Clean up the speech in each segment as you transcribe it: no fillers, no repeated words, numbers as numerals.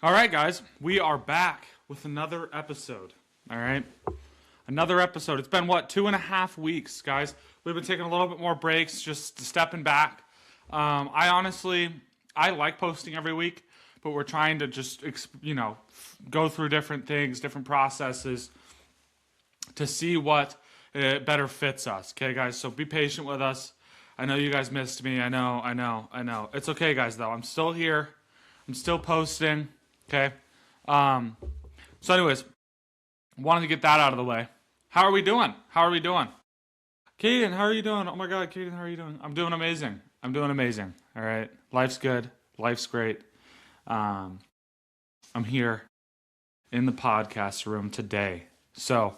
All right, guys, we are back with another episode. All right, another episode. It's been what, 2.5 weeks, guys. We've been taking a little bit more breaks, just stepping back. I like posting every week, but we're trying to just go through different things, different processes to see what better fits us. Okay, guys. So be patient with us. I know you guys missed me. I know. It's okay, guys. Though I'm still here. I'm still posting. Okay. So anyways, wanted to get that out of the way. How are we doing? Cayden, how are you doing? Oh my God, Cayden, how are you doing? I'm doing amazing. All right. Life's good. Life's great. I'm here in the podcast room today. So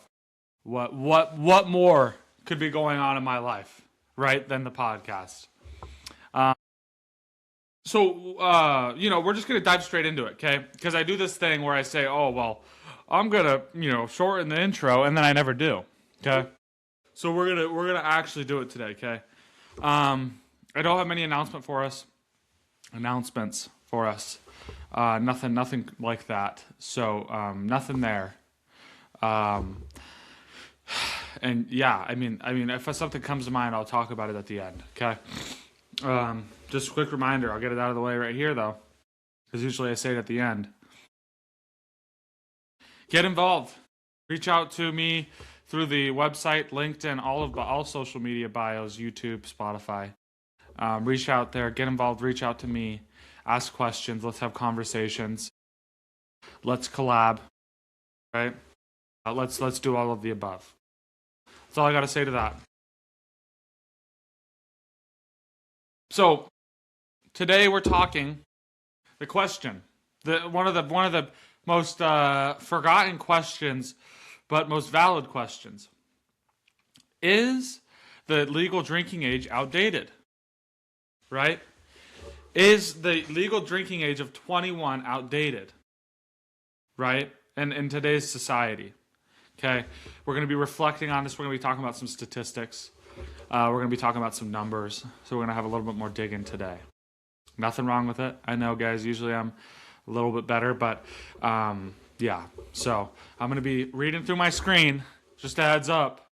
what more could be going on in my life, right, than the podcast? We're just going to dive straight into it, okay? Because I do this thing where I say, oh, well, I'm going to, shorten the intro, and then I never do, okay? So we're gonna actually do it today, okay? I don't have many announcements for us. Nothing like that. So, nothing there. And yeah, I mean, if something comes to mind, I'll talk about it at the end, okay? Just a quick reminder, I'll get it out of the way right here, though, because usually I say it at the end. Get involved. Reach out to me through the website, LinkedIn, all social media bios, YouTube, Spotify. Reach out there, get involved, reach out to me, ask questions, let's have conversations, let's collab, right? Let's do all of the above. That's all I got to say to that. So today we're talking the question, one of the most forgotten questions, but most valid questions. Is the legal drinking age outdated? Right? Is the legal drinking age of 21 outdated? Right? And in today's society. Okay? We're going to be reflecting on this. We're going to be talking about some statistics. We're going to be talking about some numbers. So we're going to have a little bit more digging today. Nothing wrong with it. I know, guys, usually I'm a little bit better, but yeah. So I'm going to be reading through my screen, just a heads up,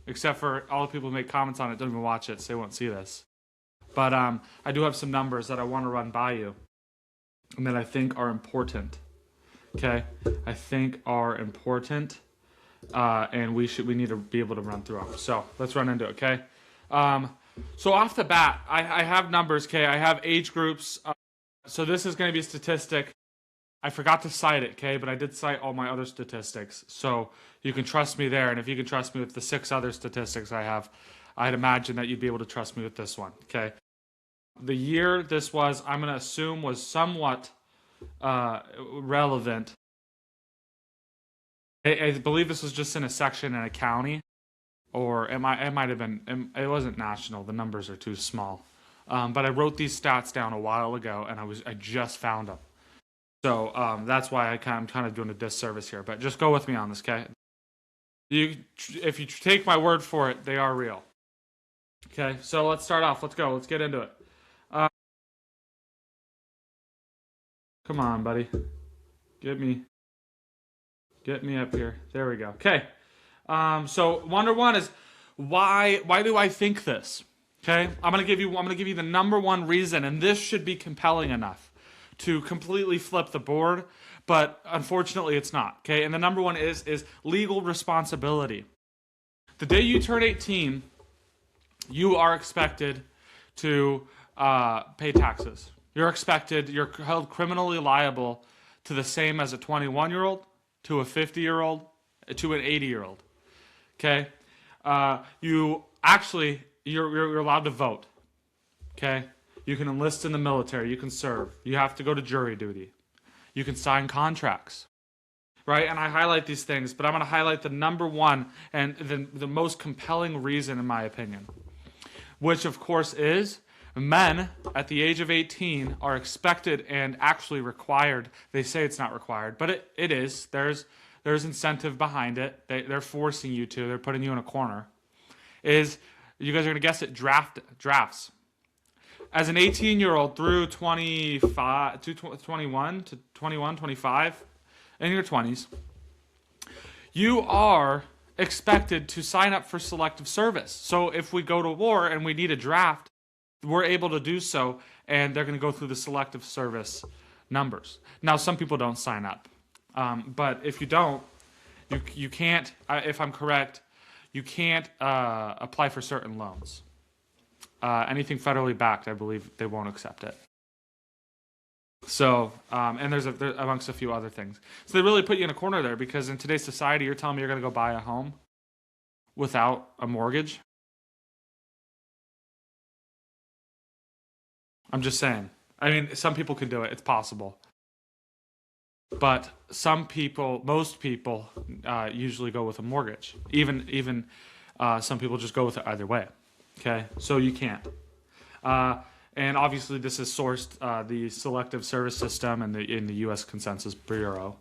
except for all the people who make comments on it don't even watch it, so they won't see this. But I do have some numbers that I want to run by you and that I think are important. Okay? I think are important, and we need to be able to run through them. So let's run into it, okay? So off the bat, I have numbers, okay? I have age groups. So this is going to be a statistic. I forgot to cite it, okay? But I did cite all my other statistics. So you can trust me there. And if you can trust me with the 6 other statistics I have, I'd imagine that you'd be able to trust me with this one, okay? The year this was, I'm going to assume, was somewhat relevant. I believe this was just in a section in a county. Or it might have been, it wasn't national. The numbers are too small. But I wrote these stats down a while ago, and I just found them. So that's why I'm kind of doing a disservice here. But just go with me on this, okay? If you take my word for it, they are real. Okay, so let's start off. Let's go. Let's get into it. Come on, buddy. Get me up here. There we go. Okay. So number one is why do I think this? Okay, I'm gonna give you the number one reason, and this should be compelling enough to completely flip the board, but unfortunately it's not. Okay, and the number one is legal responsibility. The day you turn 18, you are expected to pay taxes. You're held criminally liable to the same as a 21-year-old, to a 50-year-old, to an 80-year-old. Okay, you're allowed to vote. Okay, you can enlist in the military. You can serve. You have to go to jury duty. You can sign contracts. Right, and I highlight these things, but I'm going to highlight the number one and the most compelling reason, in my opinion, which of course is men at the age of 18 are expected and actually required. They say it's not required, but it is. There's incentive behind it. They're forcing you to. They're putting you in a corner. You guys are going to guess it, drafts. as an 18-year-old through 25 to 21 to 21, 25, in your 20s, you are expected to sign up for selective service. So if we go to war and we need a draft, we're able to do so, and they're going to go through the selective service numbers. Now, some people don't sign up, but if you don't, you can't, if I'm correct, you can't apply for certain loans. Anything federally backed, I believe they won't accept it. So, and there's amongst a few other things. So they really put you in a corner there, because in today's society, you're telling me you're going to go buy a home without a mortgage? I'm just saying. I mean, some people can do it. It's possible. But some people, most people, usually go with a mortgage. Even some people just go with it either way. Okay? So you can't. And obviously, this is sourced the Selective Service System and in the U.S. Census Bureau.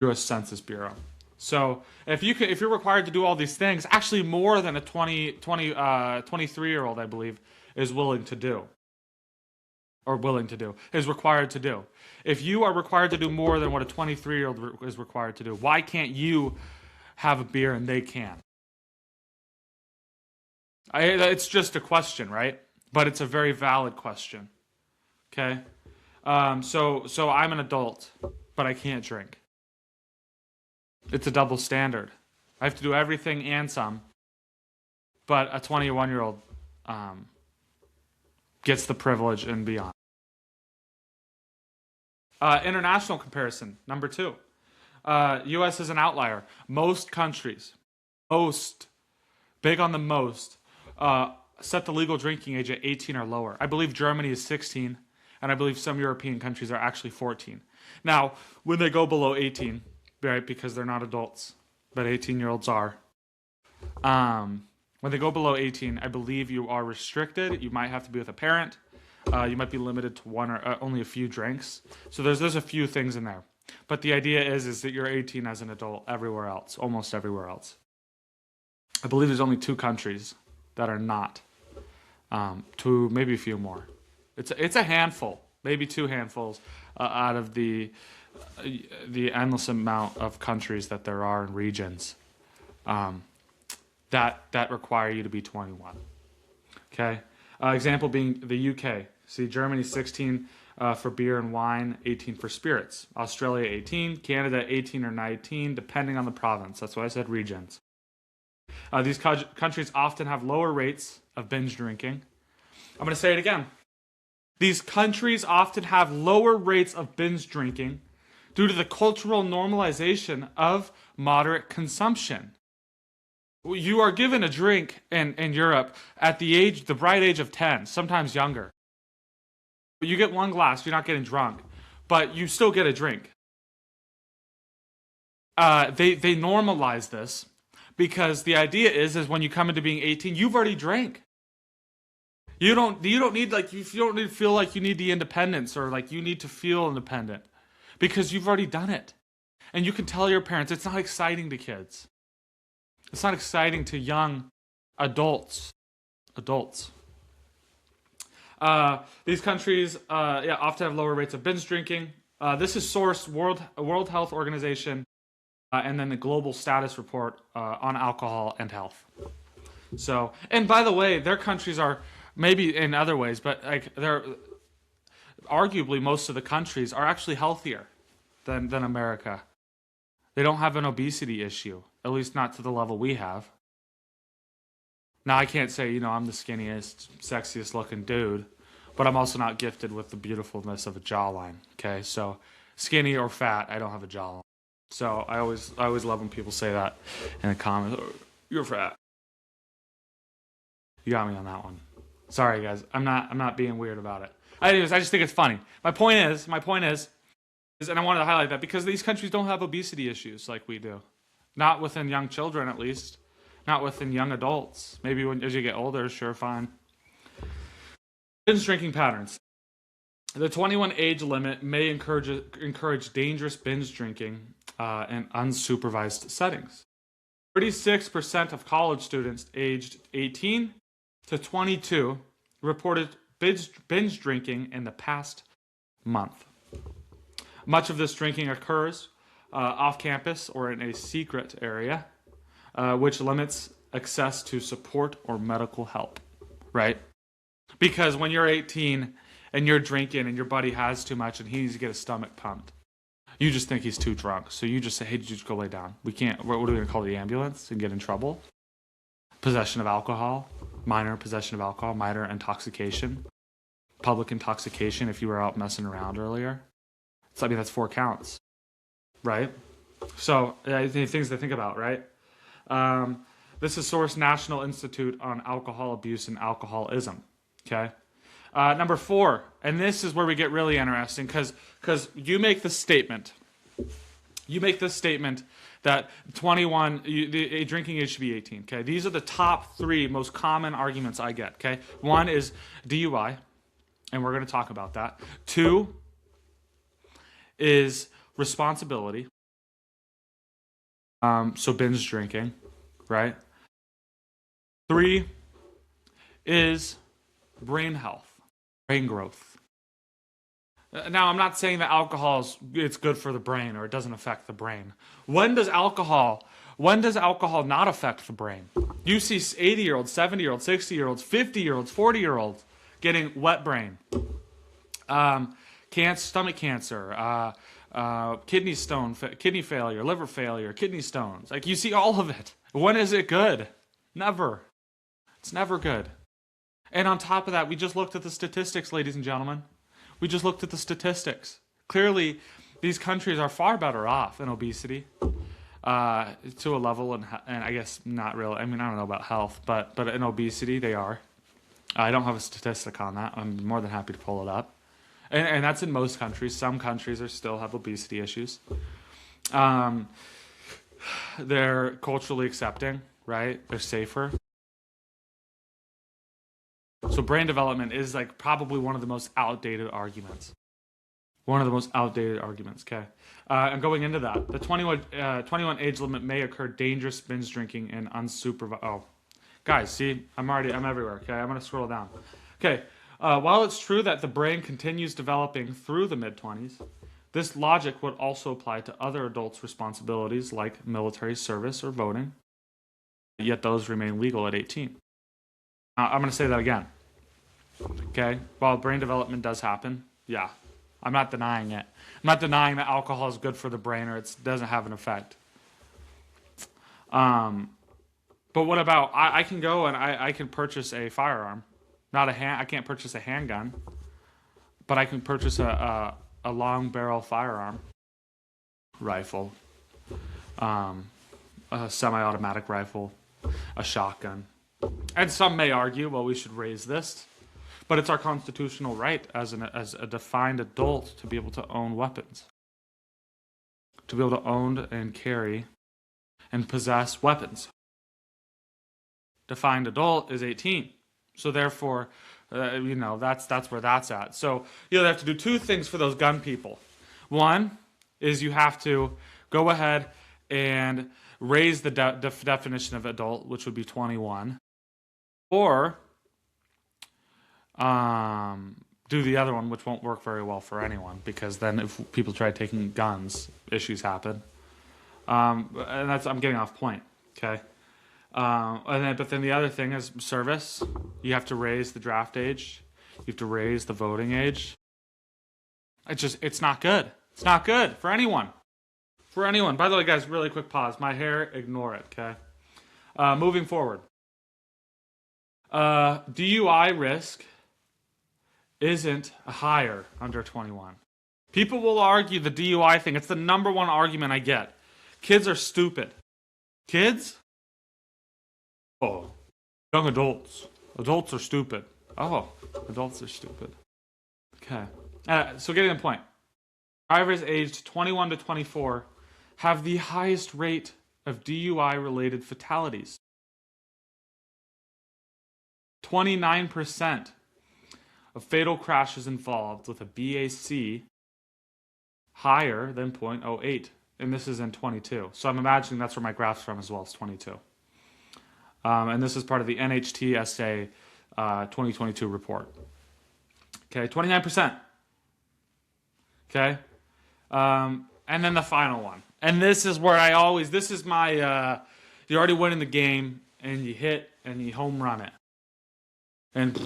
U.S. Census Bureau. So if you're required to do all these things, actually more than a 23-year-old, I believe, is willing to do. Or willing to do, is required to do. If you are required to do more than what a 23-year-old is required to do, why can't you have a beer and they can? It's just a question, right? But it's a very valid question. Okay? So I'm an adult, but I can't drink. It's a double standard. I have to do everything and some, but a 21-year-old gets the privilege and beyond. International comparison, number 2. U.S. is an outlier. Most countries, big on the most, set the legal drinking age at 18 or lower. I believe Germany is 16, and I believe some European countries are actually 14. Now, when they go below 18, right, because they're not adults, but 18-year-olds are, when they go below 18, I believe you are restricted. You might have to be with a parent. You might be limited to one or only a few drinks. So there's a few things in there. But the idea is that you're 18 as an adult everywhere else, almost everywhere else. I believe there's only 2 countries that are not. 2, maybe a few more. It's a handful, maybe 2 handfuls out of the endless amount of countries that there are in regions. That require you to be 21. Okay? Example being the UK. See, Germany 16 for beer and wine, 18 for spirits. Australia 18, Canada 18 or 19, depending on the province. That's why I said regions. These countries often have lower rates of binge drinking. I'm going to say it again. These countries often have lower rates of binge drinking due to the cultural normalization of moderate consumption. You are given a drink in Europe at the bright age of 10, sometimes younger. You get 1 glass, you're not getting drunk, but you still get a drink. They normalize this because the idea is when you come into being 18, you've already drank. You don't need you don't need to feel like you need the independence or like you need to feel independent because you've already done it. And you can tell your parents it's not exciting to kids. It's not exciting to young adults. These countries often have lower rates of binge drinking. This is sourced World Health Organization and then the Global Status Report on Alcohol and Health. So, and by the way, their countries are maybe in other ways, but like they're arguably most of the countries are actually healthier than America. They don't have an obesity issue, at least not to the level we have. Now, I can't say, I'm the skinniest, sexiest looking dude, but I'm also not gifted with the beautifulness of a jawline, okay? So, skinny or fat, I don't have a jawline. So, I always love when people say that in the comments, oh, you're fat. You got me on that one. Sorry, guys. I'm not being weird about it. Anyways, I just think it's funny. My point is, and I wanted to highlight that because these countries don't have obesity issues like we do. Not within young children, at least. Not within young adults. Maybe as you get older, sure, fine. Binge drinking patterns. The 21 age limit may encourage dangerous binge drinking in unsupervised settings. 36% of college students aged 18 to 22 reported binge drinking in the past month. Much of this drinking occurs off campus or in a secret area, which limits access to support or medical help, right? Because when you're 18 and you're drinking and your buddy has too much and he needs to get his stomach pumped, you just think he's too drunk. So you just say, hey, just go lay down. We can't, what are we going to call the ambulance and get in trouble? Possession of alcohol, minor possession of alcohol, minor intoxication, public intoxication if you were out messing around earlier. So, I mean, that's 4 counts, right? So, things to think about, right? This is Source National Institute on Alcohol Abuse and Alcoholism, okay? Number 4, and this is where we get really interesting because you make the statement. You make this statement that 21, the drinking age should be 18, okay? These are the top 3 most common arguments I get, okay? 1 is DUI, and we're going to talk about that. 2 is responsibility. So binge drinking, right? 3 is brain health, brain growth. Now, I'm not saying that alcohol it's good for the brain or it doesn't affect the brain. When does alcohol not affect the brain? You see 80-year-olds, 70-year-olds, 60-year-olds, 50-year-olds, 40-year-olds getting wet brain. Stomach cancer, kidney failure, liver failure, kidney stones. Like, you see all of it. When is it good? Never. It's never good. And on top of that, we just looked at the statistics, ladies and gentlemen. We just looked at the statistics. Clearly, these countries are far better off in obesity to a level, and I guess not really. I mean, I don't know about health, but in obesity, they are. I don't have a statistic on that. I'm more than happy to pull it up. And that's in most countries. Some countries still have obesity issues. They're culturally accepting, right? They're safer. So brain development is like probably one of the most outdated arguments. One of the most outdated arguments, okay? And going into that, the 21 age limit may occur dangerous binge drinking and unsupervised. Oh, guys, see, I'm everywhere, okay? I'm going to scroll down. Okay, while it's true that the brain continues developing through the mid-20s, this logic would also apply to other adults' responsibilities like military service or voting, yet those remain legal at 18. I'm going to say that again. Okay? While brain development does happen, yeah, I'm not denying it. I'm not denying that alcohol is good for the brain or it doesn't have an effect. But what about, I can go and I can purchase a firearm. I can't purchase a handgun, but I can purchase a long barrel firearm, rifle, a semi-automatic rifle, a shotgun. And some may argue, well, we should raise this, but it's our constitutional right as a defined adult to be able to own weapons, to be able to own and carry and possess weapons. Defined adult is 18, so therefore, that's where that's at. So you have to do 2 things for those gun people. One is you have to go ahead and raise the definition of adult, which would be 21. Or do the other one, which won't work very well for anyone, because then if people try taking guns, issues happen. And I'm getting off point, okay? But then the other thing is service. You have to raise the draft age. You have to raise the voting age. It's not good. It's not good for anyone. For anyone. By the way, guys, really quick pause. My hair, ignore it, okay? Moving forward. DUI risk isn't higher under 21. People will argue the DUI thing. It's the number one argument I get. Kids are stupid. Kids? Oh, young adults. Adults are stupid. Oh, adults are stupid. Okay. So getting the point. Drivers aged 21 to 24 have the highest rate of DUI-related fatalities. 29% of fatal crashes involved with a BAC higher than 0.08. And this is in 22. So I'm imagining that's where my graph's from as well, it's 22. And this is part of the NHTSA 2022 report. Okay, 29%. Okay? And then the final one. And this is where this is my, you're already winning the game, and you hit, and you home run it. And,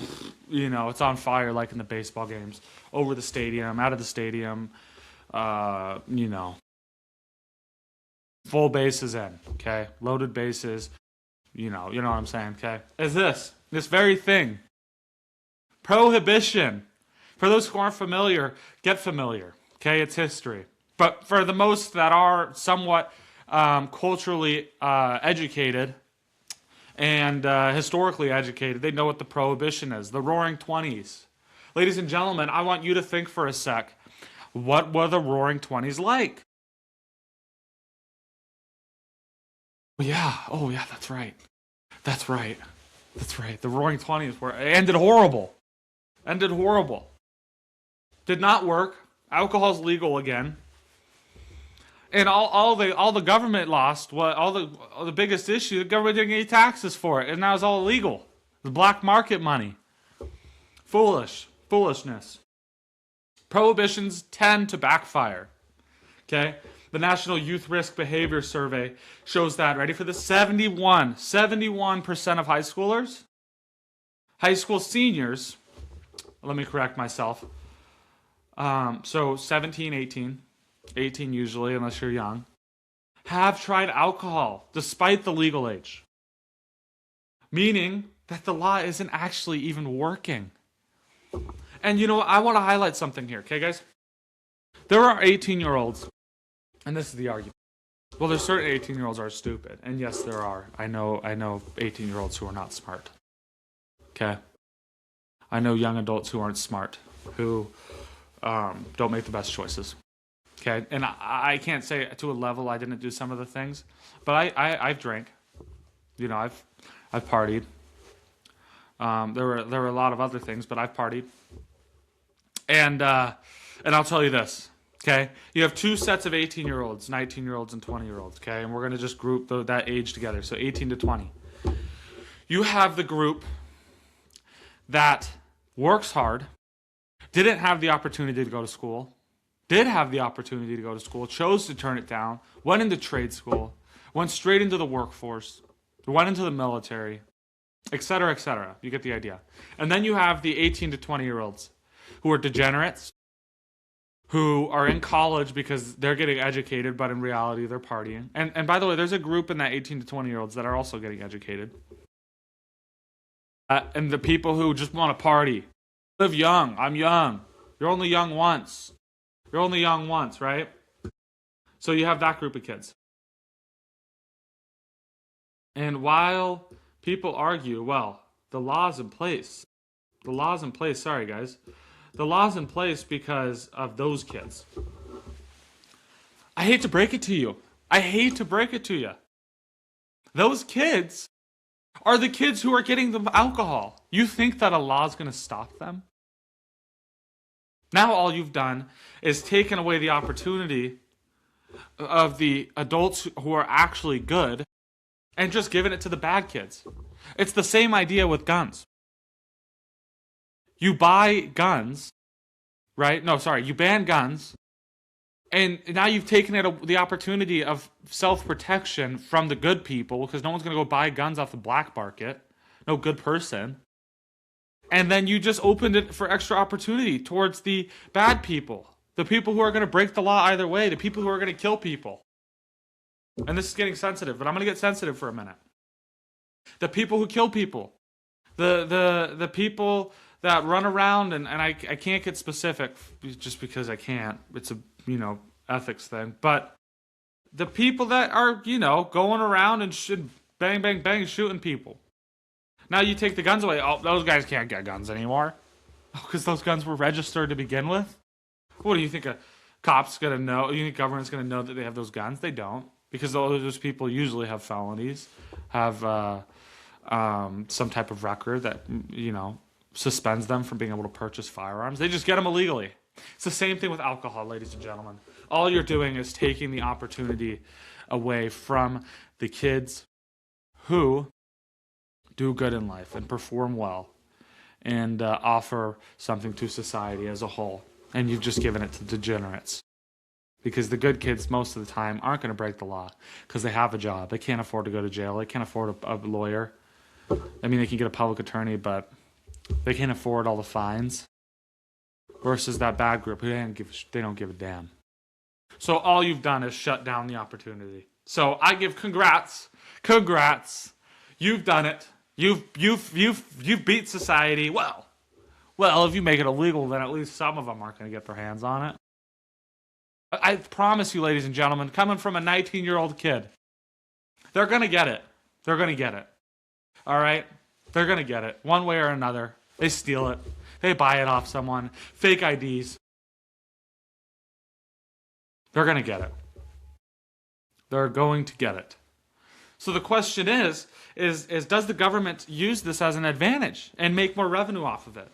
it's on fire like in the baseball games. Over the stadium, out of the stadium, full bases in, okay? Loaded bases, you know what I'm saying, okay? Is this very thing. Prohibition. For those who aren't familiar, get familiar, okay? It's history. But for the most that are somewhat culturally educated and historically educated, they know what the Prohibition is, the Roaring Twenties. Ladies and gentlemen, I want you to think for a sec, what were the Roaring Twenties like? Yeah, oh yeah, that's right. That's right. The Roaring Twenties ended horrible. Did not work. Alcohol's legal again. And all the government lost. All the biggest issue, the government didn't get any taxes for it, and now it's all illegal. The black market money. Foolishness. Prohibitions tend to backfire. Okay? The National Youth Risk Behavior Survey shows that, ready for this? 71% of high school seniors, let me correct myself. So 17, 18 usually, unless you're young, have tried alcohol despite the legal age. Meaning that the law isn't actually even working. And I want to highlight something here, okay, guys? There are 18-year-olds, and this is the argument. Well, there's certain 18-year-olds are stupid, and yes, there are. I know 18-year-olds who are not smart. Okay? I know young adults who aren't smart, who don't make the best choices. Okay? And I can't say to a level I didn't do some of the things, but I've drank. I've partied. There were a lot of other things, but I've partied. And I'll tell you this, okay? You have two sets of 18-year-olds, 19-year-olds, and 20-year-olds, okay? And we're going to just group that age together, so 18 to 20. You have the group that works hard, didn't have the opportunity to go to school, did have the opportunity to go to school, chose to turn it down, went into trade school, went straight into the workforce, went into the military, etc., etc. You get the idea. And then you have the 18 to 20-year-olds who are degenerates, who are in college because they're getting educated, but in reality they're partying. And by the way, there's a group in that 18 to 20-year-olds that are also getting educated. And the people who just want to party. Live young. I'm young. You're only young once. Right? So you have that group of kids. And while people argue, well, the law's in place. Sorry, guys. The law's in place because of those kids. I hate to break it to you. Those kids are the kids who are getting the alcohol. You think that a law's going to stop them? Now all you've done is taken away the opportunity of the adults who are actually good and just given it to the bad kids. It's the same idea with guns. You buy guns, right? No, sorry, you ban guns, and now you've taken the opportunity of self-protection from the good people, because no one's going to go buy guns off the black market. No good person. And then you just opened it for extra opportunity towards the bad people. The people who are going to break the law either way. The people who are going to kill people. And this is getting sensitive, but I'm going to get sensitive for a minute. The people who kill people. The people that run around, and I can't get specific just because I can't. It's a, ethics thing. But the people that are, going around and bang, bang, bang, shooting people. Now you take the guns away. Oh, those guys can't get guns anymore. Because those guns were registered to begin with? What do you think a cop's going to know? You think government's going to know that they have those guns? They don't. Because those people usually have felonies, have some type of record that, suspends them from being able to purchase firearms. They just get them illegally. It's the same thing with alcohol, ladies and gentlemen. All you're doing is taking the opportunity away from the kids who do good in life and perform well and offer something to society as a whole. And you've just given it to degenerates. Because the good kids, most of the time, aren't going to break the law because they have a job. They can't afford to go to jail. They can't afford a lawyer. I mean, they can get a public attorney, but they can't afford all the fines. Versus that bad group who they don't give a damn. So all you've done is shut down the opportunity. So I give congrats. You've done it. You've beat society. Well, if you make it illegal, then at least some of them aren't going to get their hands on it. I promise you, ladies and gentlemen, coming from a 19-year-old kid, they're going to get it. They're going to get it. All right? They're going to get it. One way or another. They steal it. They buy it off someone. Fake IDs. They're going to get it. They're going to get it. So the question is does the government use this as an advantage and make more revenue off of it?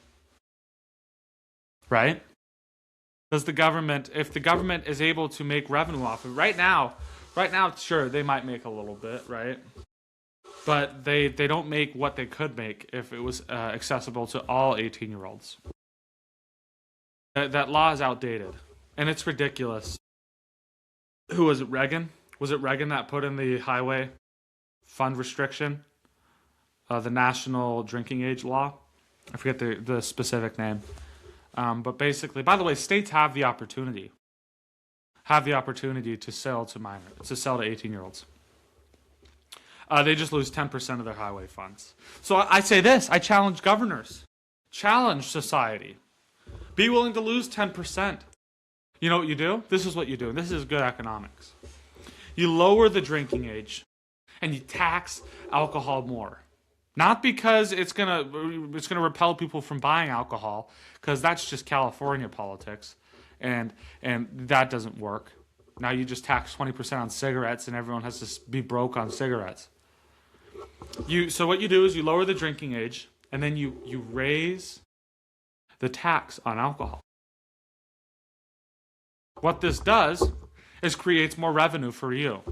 Right? If the government is able to make revenue off of it, right now, sure, they might make a little bit, right? But they don't make what they could make if it was accessible to all 18-year-olds. That law is outdated, and it's ridiculous. Who was it, Reagan? Was it Reagan that put in the highway fund restriction? The national drinking age law? I forget the specific name. But basically, by the way, states have the opportunity to sell to 18-year-olds. They just lose 10% of their highway funds. So I say this, I challenge governors. Challenge society. Be willing to lose 10%. You know what you do? This is what you do, and this is good economics. You lower the drinking age, and you tax alcohol more. Not because it's gonna repel people from buying alcohol, because that's just California politics, and that doesn't work. Now you just tax 20% on cigarettes, and everyone has to be broke on cigarettes. So what you do is you lower the drinking age, and then you raise the tax on alcohol. What this does is creates more revenue for you.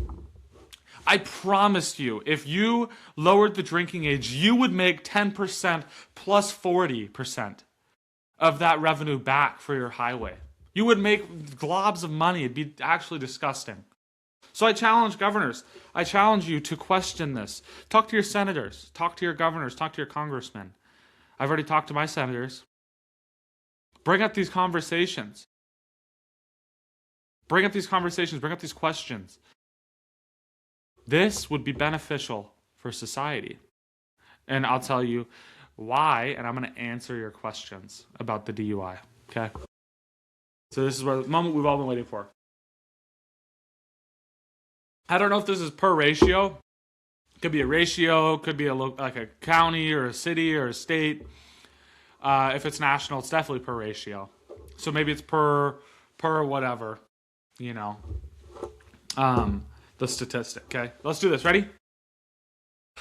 I promise you, if you lowered the drinking age, you would make 10% plus 40% of that revenue back for your highway. You would make globs of money. It'd be actually disgusting. So I challenge governors. I challenge you to question this. Talk to your senators. Talk to your governors. Talk to your congressmen. I've already talked to my senators. Bring up these conversations. Bring up these questions. This would be beneficial for society. And I'll tell you why, and I'm going to answer your questions about the DUI. Okay? So this is the moment we've all been waiting for. I don't know if this is per ratio. It could be a ratio. It could be like a county or a city or a state. If it's national, it's definitely per ratio. So maybe it's per whatever, the statistic. Okay, let's do this. Ready?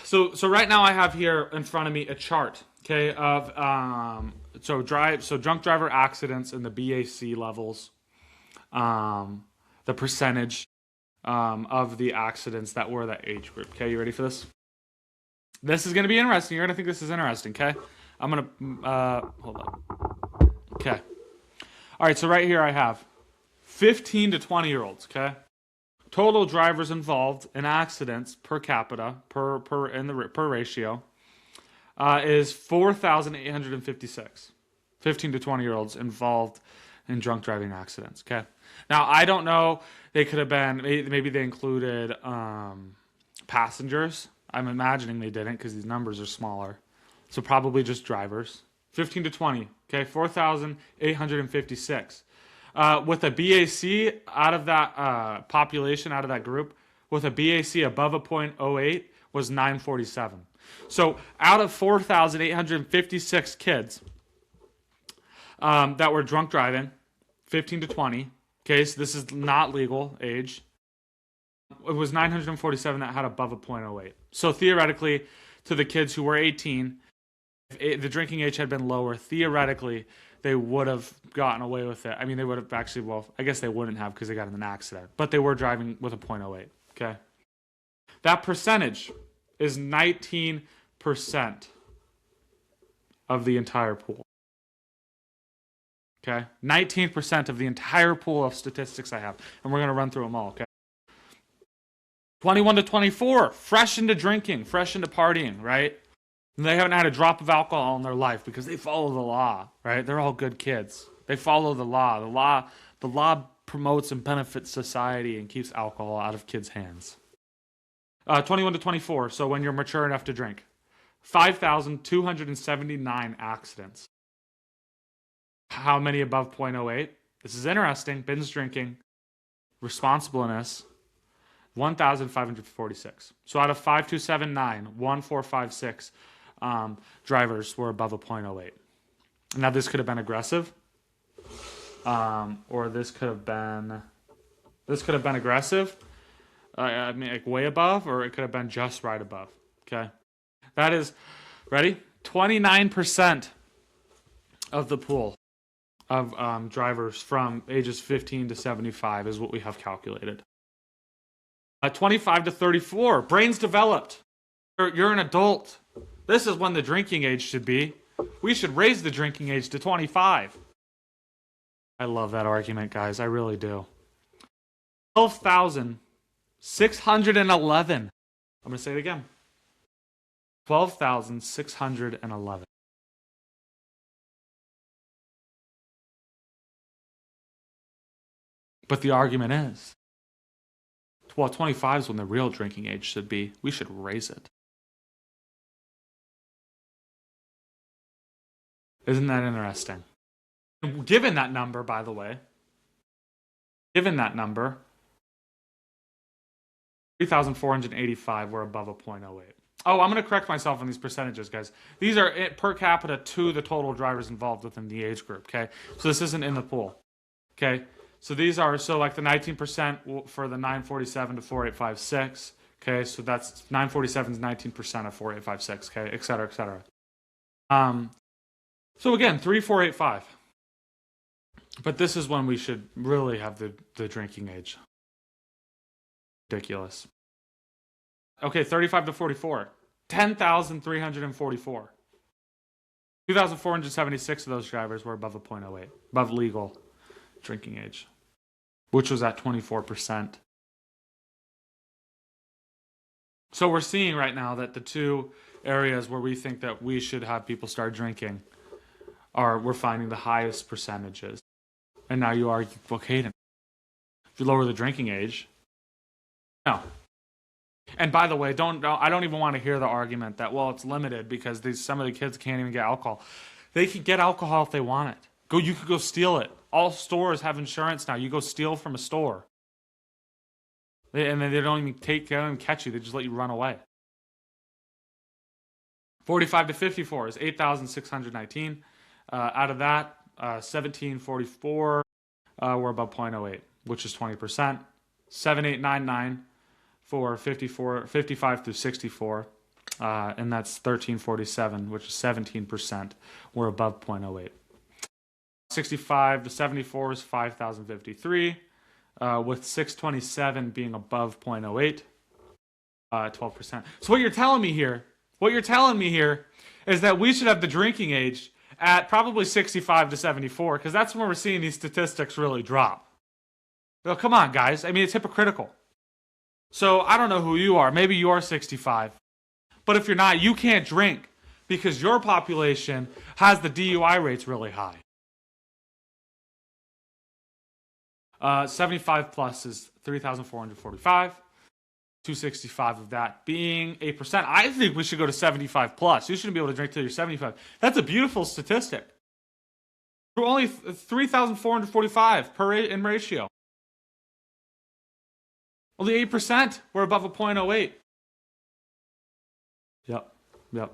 So right now I have here in front of me a chart. Okay, of drunk driver accidents and the BAC levels, the percentage of the accidents that were that age group. Okay, you ready for this? This is going to be interesting. You're going to think this is interesting. Okay, I'm going to hold on. Okay, all right. So right here I have 15 to 20-year-olds. Okay. Total drivers involved in accidents per capita per ratio is 4,856. 15 to 20-year-olds involved in drunk driving accidents. Okay. Now I don't know. They could have been maybe they included passengers. I'm imagining they didn't because these numbers are smaller. So probably just drivers. 15 to 20. Okay. 4,856. With a BAC out of that population, out of that group, with a BAC above a .08 was 947. So out of 4,856 kids that were drunk driving, 15 to 20, okay, so this is not legal age, it was 947 that had above a .08. So theoretically, to the kids who were 18, if the drinking age had been lower, theoretically, they would have gotten away with it. I mean, they would have actually, well, I guess they wouldn't have because they got in an accident. But they were driving with a .08, okay? That percentage is 19% of the entire pool. Okay? 19% of the entire pool of statistics I have. And we're going to run through them all, okay? 21 to 24, fresh into drinking, fresh into partying, right? And they haven't had a drop of alcohol in their life because they follow the law, right? They're all good kids. They follow the law. The law promotes and benefits society and keeps alcohol out of kids' hands. 21 to 24, so when you're mature enough to drink. 5,279 accidents. How many above 0.08? This is interesting. Binge drinking, responsibleness, 1,546. So out of 5,279, 1,456 drivers were above a 0.08. Now this could have been aggressive, or this could have been aggressive. I mean, like way above, or it could have been just right above. Okay, that is ready. 29% of the pool of drivers from ages 15 to 75 is what we have calculated. 25 to 34, brains developed. You're an adult. This is when the drinking age should be. We should raise the drinking age to 25. I love that argument, guys. I really do. 12,611. I'm going to say it again. 12,611. But the argument is, well, 25 is when the real drinking age should be. We should raise it. Isn't that interesting? Given that number, by the way, 3,485 were above a 0.08. Oh, I'm going to correct myself on these percentages, guys. These are per capita to the total drivers involved within the age group, okay? So this isn't in the pool, okay? So these are, so like the 19% for the 947 to 4856, okay? So that's 947 is 19% of 4856, okay? Et cetera, et cetera. So again, 3,485. But this is when we should really have the drinking age. Ridiculous. Okay, 35 to 44. 10,344. 2,476 of those drivers were above a 0.08, above legal drinking age, which was at 24%. So we're seeing right now that the two areas where we think that we should have people start drinking we're finding the highest percentages. And now you argue, well, Cayden, if you lower the drinking age, no. And by the way, I don't even want to hear the argument that, well, it's limited because some of the kids can't even get alcohol. They can get alcohol if they want it. You could go steal it. All stores have insurance now. You go steal from a store. And then they don't even catch you. They just let you run away. 45 to 54 is 8,619. Out of that, 1,744 were above 0.08, which is 20%. 7,899 for 55 through 64, and that's 1,347, which is 17%, were above 0.08. 65 to 74 is 5,053, with 627 being above 0.08, 12%. So what you're telling me here is that we should have the drinking age at probably 65 to 74, because that's when we're seeing these statistics really drop. Well, come on, guys. I mean, it's hypocritical. So I don't know who you are. Maybe you are 65. But if you're not, you can't drink because your population has the DUI rates really high. 75 plus is 3,445. 265 of that being 8%. I think we should go to 75 plus. You shouldn't be able to drink till you're 75. That's a beautiful statistic. We're only 3,445 in ratio. Only 8% were above a 0.08. Yep.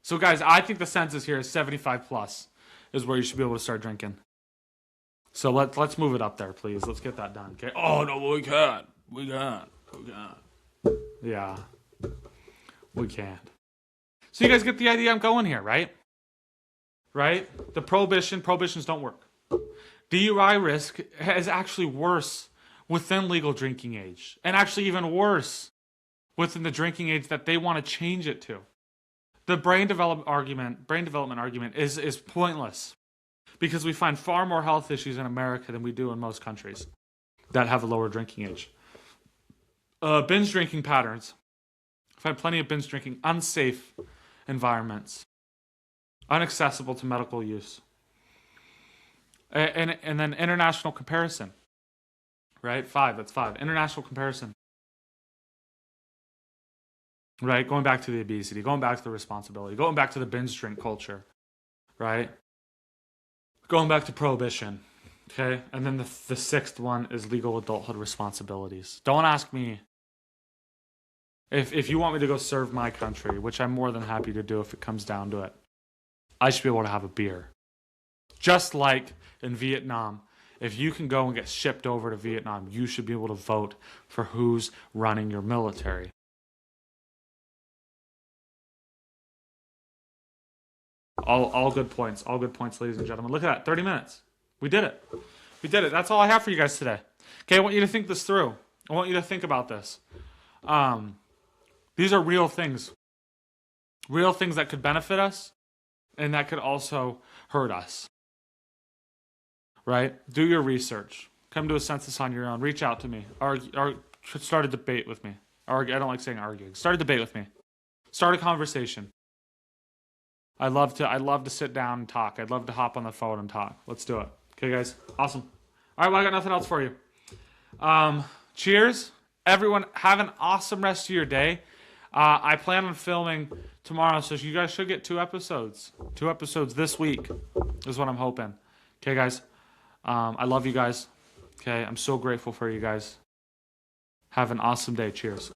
So guys, I think the census here is 75 plus is where you should be able to start drinking. So let's move it up there, please. Let's get that done. Okay. Oh no, we can't. We can't. Yeah. We can't. So you guys get the idea I'm going here, right? Right? The prohibitions don't work. DUI risk is actually worse within legal drinking age, and actually even worse within the drinking age that they want to change it to. The brain development argument is pointless because we find far more health issues in America than we do in most countries that have a lower drinking age. Binge drinking patterns. I find plenty of binge drinking, unsafe environments, inaccessible to medical use. And then international comparison, right? That's 5. International comparison, right? Going back to the obesity, going back to the responsibility, going back to the binge drink culture, right? Going back to prohibition, okay? And then the 6th one is legal adulthood responsibilities. Don't ask me if you want me to go serve my country, which I'm more than happy to do if it comes down to it. I should be able to have a beer. Just like in Vietnam, if you can go and get shipped over to Vietnam, you should be able to vote for who's running your military. All good points. All good points, ladies and gentlemen. Look at that. 30 minutes. We did it. That's all I have for you guys today. Okay, I want you to think this through. I want you to think about this. These are real things. Real things that could benefit us and that could also hurt us. Right? Do your research. Come to a census on your own. Reach out to me. Start a debate with me. I don't like saying arguing. Start a debate with me. Start a conversation. I'd love to sit down and talk. I'd love to hop on the phone and talk. Let's do it. Okay, guys? Awesome. All right, well, I got nothing else for you. Cheers. Everyone, have an awesome rest of your day. I plan on filming tomorrow, so you guys should get 2 episodes. 2 episodes this week is what I'm hoping. Okay, guys? I love you guys. Okay, I'm so grateful for you guys. Have an awesome day. Cheers.